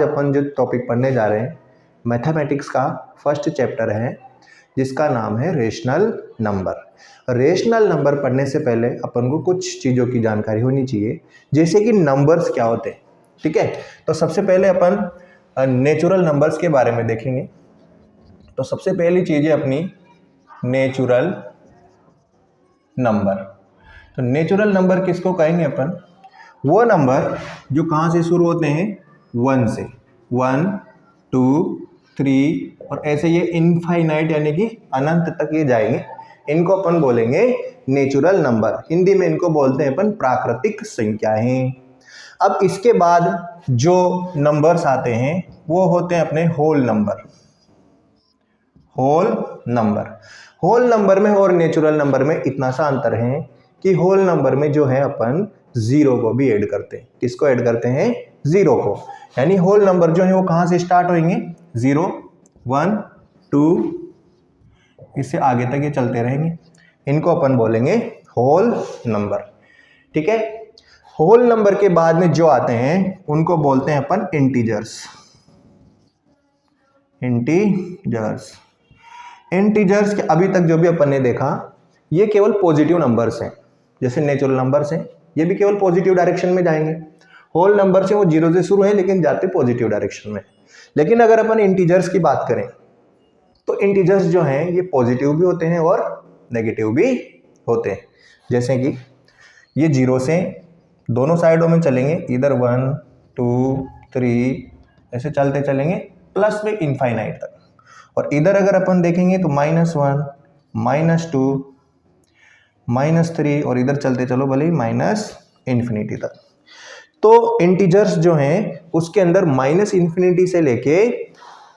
आज अपन जो टॉपिक पढ़ने जा रहे हैं मैथमेटिक्स का फर्स्ट चैप्टर है जिसका नाम है रेशनल नंबर। रेशनल नंबर पढ़ने से पहले अपन को कुछ चीज़ों की जानकारी होनी चाहिए, जैसे कि नंबर्स क्या होते हैं। ठीक है, तो सबसे पहले अपन नेचुरल नंबर्स के बारे में देखेंगे। तो सबसे पहली चीज़ है अपनी नेचुरल नंबर। तो नेचुरल नंबर किसको कहेंगे अपन? वो नंबर जो कहाँ से शुरू होते हैं? 1 से। 1, 2, 3 और ऐसे ये इनफाइनाइट यानी कि अनंत तक ये जाएंगे, इनको अपन बोलेंगे नेचुरल नंबर। हिंदी में इनको बोलते हैं अपन प्राकृतिक संख्याएं। अब इसके बाद जो नंबर्स आते हैं वो होते हैं अपने whole number. Whole number, whole number में और नेचुरल नंबर में इतना सा अंतर है कि होल नंबर में जो है अपन जीरो को भी ऐड करते हैं। किसको ऐड करते हैं? जीरो को। यानी होल नंबर जो है वो कहां से स्टार्ट होंगे? 0, 1, 2 इससे आगे तक ये चलते रहेंगे, इनको अपन बोलेंगे होल नंबर। ठीक है, होल नंबर के बाद में जो आते हैं उनको बोलते हैं अपन इंटीजर्स। इंटीजर्स, इंटीजर्स के अभी तक जो भी अपन ने देखा ये केवल पॉजिटिव नंबर्स हैं। जैसे नेचुरल नंबर्स हैं, ये भी केवल पॉजिटिव डायरेक्शन में जाएंगे। होल नंबर से वो 0 से शुरू है लेकिन जाते पॉजिटिव डायरेक्शन में। लेकिन अगर अपन इंटीजर्स की बात करें तो इंटीजर्स जो हैं ये पॉजिटिव भी होते हैं और नेगेटिव भी होते हैं। जैसे कि ये 0 से दोनों साइडों में चलेंगे, इधर 1, 2, 3 ऐसे चलते चलेंगे प्लस में इनफाइनाइट तक। और इधर अगर अपन देखेंगे तो -1, -2, -3 और इधर चलते चलो भले ही -इन्फिनिटी तक। तो इंटीजर्स जो हैं उसके अंदर -इन्फिनिटी से लेके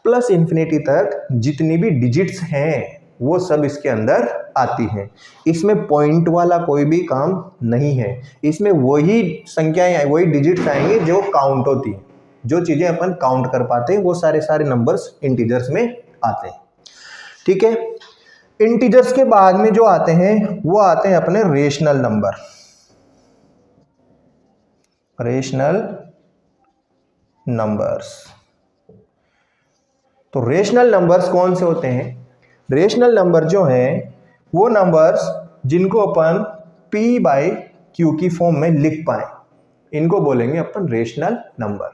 +इन्फिनिटी तक जितनी भी डिजिट्स हैं वो सब इसके अंदर आती हैं। इसमें पॉइंट वाला कोई भी काम नहीं है, इसमें वही संख्याएं वही डिजिट्स आएंगे जो काउंट होती हैं। जो चीजें अपन काउंट कर पाते हैं वो सारे नंबर्स इंटीजर्स में आते हैं। ठीक है, इंटीजर्स के बाद में जो आते हैं वो आते हैं अपने रेशनल नंबर। रेशनल नंबर्स, तो रेशनल नंबर्स कौन से होते हैं? रेशनल नंबर जो हैं वो नंबर्स जिनको अपन p/q की फॉर्म में लिख पाए, इनको बोलेंगे अपन रेशनल नंबर।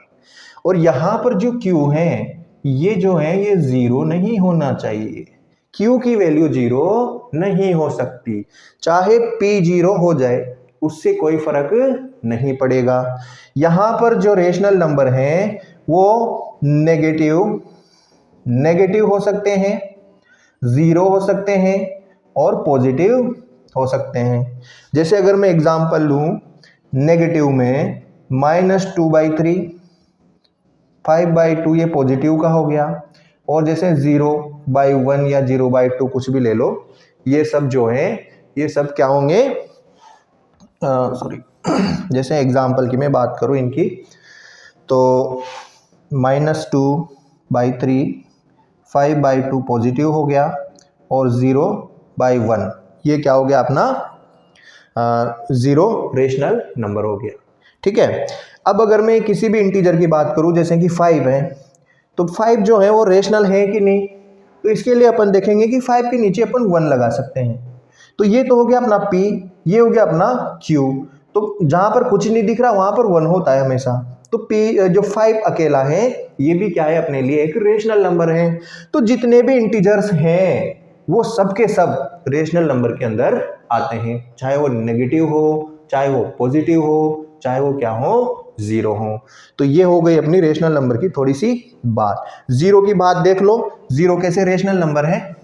और यहां पर जो q है ये जो है ये 0 नहीं होना चाहिए। q की वैल्यू 0 नहीं हो सकती, चाहे p 0 हो जाए उससे कोई फर्क नहीं पड़ेगा। यहां पर जो रेशनल नंबर हैं वो नेगेटिव हो सकते हैं, 0 हो सकते हैं और पॉजिटिव हो सकते हैं। जैसे अगर मैं एग्जांपल लूं, नेगेटिव में -2/3, 5/2 ये पॉजिटिव का हो गया। और जैसे 0/1 या 0/2 कुछ भी ले लो, ये सब जो है ये सब क्या होंगे? जैसे एग्जांपल की मैं बात करूं इनकी, तो -2/3, 5/2 पॉजिटिव हो गया और 0/1 ये क्या हो गया अपना 0 रेशनल नंबर हो गया। ठीक है, अब अगर मैं किसी भी इंटीजर की बात करूं जैसे कि 5 है, तो 5 जो है वो रेशनल है कि नहीं? तो इसके लिए अपन देखेंगे कि 5 के नीचे अपन 1 लगा सकते हैं। तो ये तो हो गया अपना p, ये हो गया अपना q। तो जहां पर कुछ नहीं दिख रहा वहां पर 1 होता है हमेशा। तो p जो 5 अकेला है ये भी क्या है? अपने लिए एक रेशनल नंबर है। तो जितने भी इंटीजर्स हैं वो सब के सब रेशनल नंबर के अंदर आते हैं, चाहे वो नेगेटिव हो, चाहे वो पॉजिटिव हो, चाहे वो क्या हो? 0 हो। तो ये हो गई अपनी रेशनल नंबर की थोड़ी सी बात। 0 की बात देख लो, 0 कैसे रेशनल नंबर है?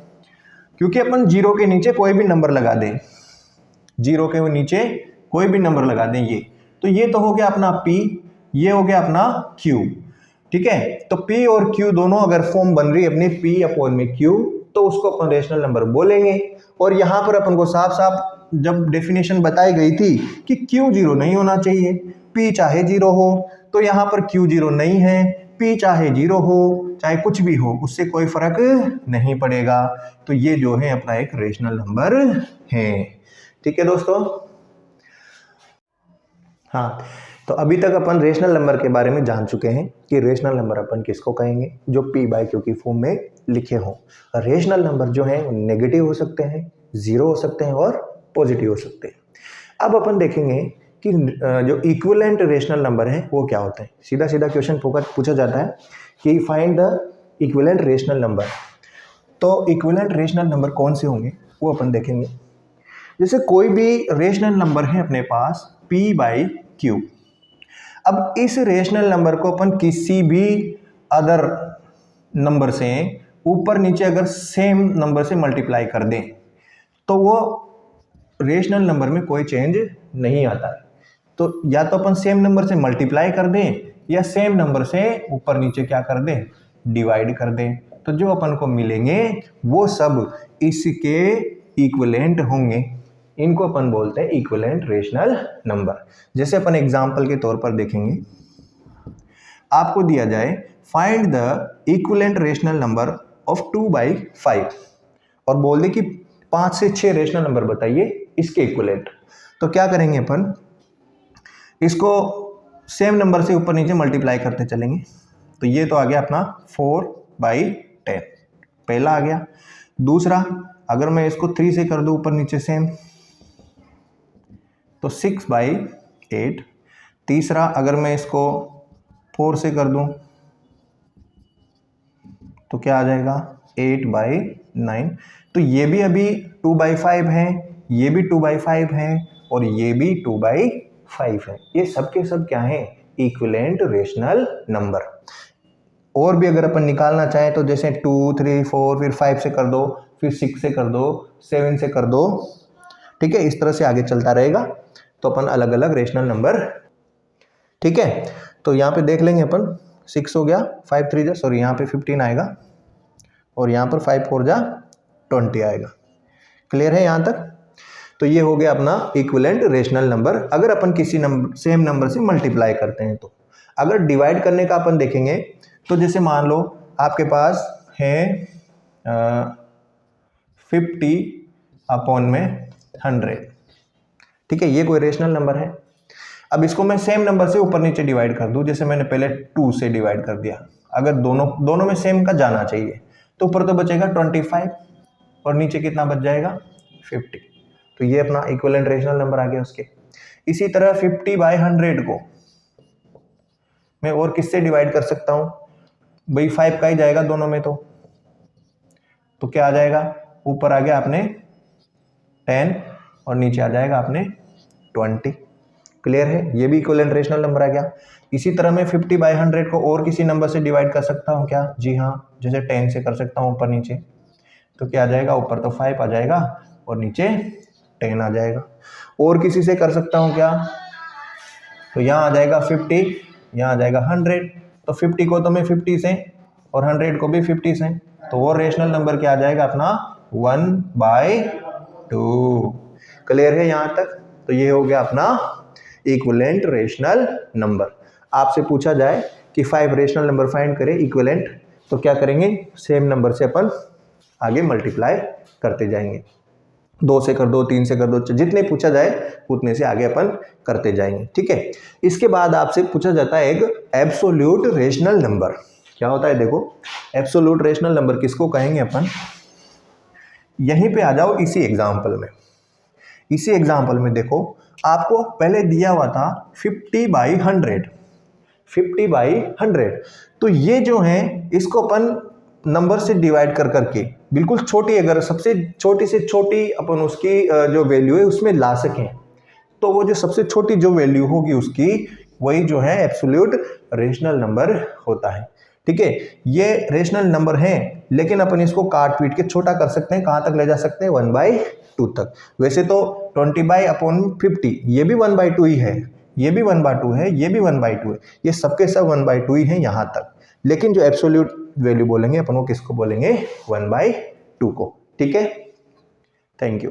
क्योंकि अपन 0 के नीचे कोई भी नंबर लगा दें, 0 के नीचे कोई भी नंबर लगा दें तो ये तो हो गया अपना p, ये हो गया अपना q। ठीक है, तो p और q दोनों अगर फॉर्म बन रही है अपनी p/q तो उसको अपन रेशनल नंबर बोलेंगे। और यहां पर अपन को साफ साफ जब डेफिनेशन बताई गई थी कि q 0 नहीं होना चाहिए, p चाहे 0 हो, तो यहां पर q 0 नहीं है, p चाहे 0 हो चाहे कुछ भी हो उससे कोई फर्क नहीं पड़ेगा। तो ये जो है अपना एक रेशनल नंबर है। ठीक है दोस्तों, हाँ तो अभी तक अपन रेशनल नंबर के बारे में जान चुके हैं कि रेशनल नंबर अपन किसको कहेंगे, जो p/q की फॉर्म में लिखे हों। रेशनल नंबर जो हैं नेगेटिव हो सकते हैं, जीरो हो सकते हैं और पॉजिटिव हो सकते हैं। अब अपन देखेंगे कि जो इक्विवेलेंट रेशनल नंबर हैं वो क्या होते हैं। सीधा सीधा क्वेश्चन पूछा जाता है कि find the equivalent rational number. तो इक्विवेलेंट रेशनल नंबर कौन से होंगे वो अपन देखेंगे। जैसे कोई भी रेशनल नंबर है अपने पास p/q। अब इस रेशनल नंबर को अपन किसी भी अदर नंबर से ऊपर नीचे अगर सेम नंबर से मल्टीप्लाई कर दें तो वो रेशनल नंबर में कोई चेंज नहीं आता है। तो या तो अपन सेम नंबर से मल्टीप्लाई कर दें या सेम नंबर से ऊपर नीचे क्या कर दें, डिवाइड कर दें। तो जो अपन को मिलेंगे वो सब इसके इक्विवेलेंट होंगे। इनको अपन बोलते हैं इक्विवेलेंट रेशनल नंबर। जैसे अपन एग्जांपल के तौर पर देखेंगे, आपको दिया जाए find the equivalent rational number of 2/5 और बोल दे कि 5 से 6 रेशनल नंबर बताइए इसके इक्विवेलेंट। तो क्या करेंगे अपन, इसको सेम नंबर से ऊपर नीचे मल्टीप्लाई करते चलेंगे। तो ये तो आ गया अपना 4/10, पहला आ गया। दूसरा, अगर मैं इसको 3 से कर दूं ऊपर नीचे सेम तो 6/8। तीसरा, अगर मैं इसको 4 से कर दूं तो क्या आ जाएगा 8/9। तो ये भी अभी 2/5 है, ये भी 2/5 है और ये भी 2/5 है। ये सब के सब क्या है, इक्विवेलेंट रेशनल नंबर। और भी अगर अपन निकालना चाहें तो जैसे 2, 3, 4 फिर 5 से कर दो, फिर 6 से कर दो, 7 से कर दो, ठीक है। इस तरह से आगे चलता रहेगा। तो अपन अलग अलग रेशनल नंबर, ठीक है। तो यहाँ पे देख लेंगे अपन, 6 हो गया, 5 3 जा सॉरी यहाँ पे 15 आएगा और यहाँ पर 5 4 जा 20 आएगा। क्लियर है यहाँ तक। तो ये हो गया अपना इक्विवेलेंट रेशनल नंबर अगर अपन किसी सेम नंबर से मल्टीप्लाई करते हैं। तो अगर डिवाइड करने का अपन देखेंगे तो जैसे मान लो आपके पास है 50/100, ठीक है। ये कोई रेशनल नंबर है। अब इसको मैं सेम नंबर से ऊपर नीचे डिवाइड कर दूं, जैसे मैंने पहले 2 से डिवाइड कर दिया। अगर दोनों में सेम का जाना चाहिए तो ऊपर तो बचेगा 25 और नीचे कितना बच जाएगा 50। तो ये अपना इक्विवेलेंट रेशनल नंबर आ गया उसके। इसी तरह 50/100 को मैं और किससे डिवाइड कर सकता हूं भाई, 5 का ही जाएगा दोनों में। तो क्या आ जाएगा, ऊपर आ गया आपने 10 और नीचे आ जाएगा आपने 20। क्लियर है, ये भी इक्विवेलेंट रेशनल नंबर आ गया। इसी तरह मैं 50/100 को और किसी नंबर से डिवाइड कर सकता हूँ क्या, जी हाँ, जैसे 10 से कर सकता हूँ ऊपर नीचे। तो क्या आ जाएगा, ऊपर तो 5 आ जाएगा और नीचे 10 आ जाएगा। और किसी से कर सकता हूँ क्या, तो यहाँ आ जाएगा 50, यहाँ आ जाएगा 100। तो 50 को तो मैं 50 से और 100 को भी 50 से, तो वो रेशनल नंबर क्या आ जाएगा अपना 1/2। क्लियर है यहाँ तक। तो ये हो गया अपना इक्विवेलेंट रेशनल नंबर। आपसे पूछा जाए कि 5 रेशनल नंबर फाइंड करें इक्विवेलेंट, तो क्या करेंगे, सेम नंबर से अपन आगे मल्टीप्लाई करते जाएंगे। 2 से कर दो, 3 से कर दो, जितने पूछा जाए उतने से आगे अपन करते जाएंगे, ठीक है। इसके बाद आपसे पूछा जाता है एक एब्सोल्यूट रेशनल नंबर। क्या होता है देखो, एब्सोल्यूट रेशनल नंबर किसको कहेंगे अपन, यहीं पे आ जाओ इसी एग्जाम्पल में। इसी एग्जाम्पल में देखो, आपको पहले दिया हुआ था 50/100, 50/100। तो ये जो है इसको अपन नंबर से डिवाइड कर करके बिल्कुल छोटी, अगर सबसे छोटी से छोटी अपन उसकी जो वैल्यू है उसमें ला सकें, तो वो जो सबसे छोटी जो वैल्यू होगी उसकी, वही जो है एब्सोल्यूट रेशनल नंबर होता है, ठीक है। ये रेशनल नंबर है लेकिन अपन इसको काट पीट के छोटा कर सकते हैं। कहाँ तक ले जा सकते हैं, 1/2 तक। वैसे तो 20/50 ये भी 1/2 ही है, ये भी 1/2 है, ये भी 1/2 है, ये सबके सब 1/2 ही है यहाँ तक। लेकिन जो एब्सोल्यूट वैल्यू बोलेंगे अपन वो किसको बोलेंगे, 1/2 को, ठीक है। Thank you.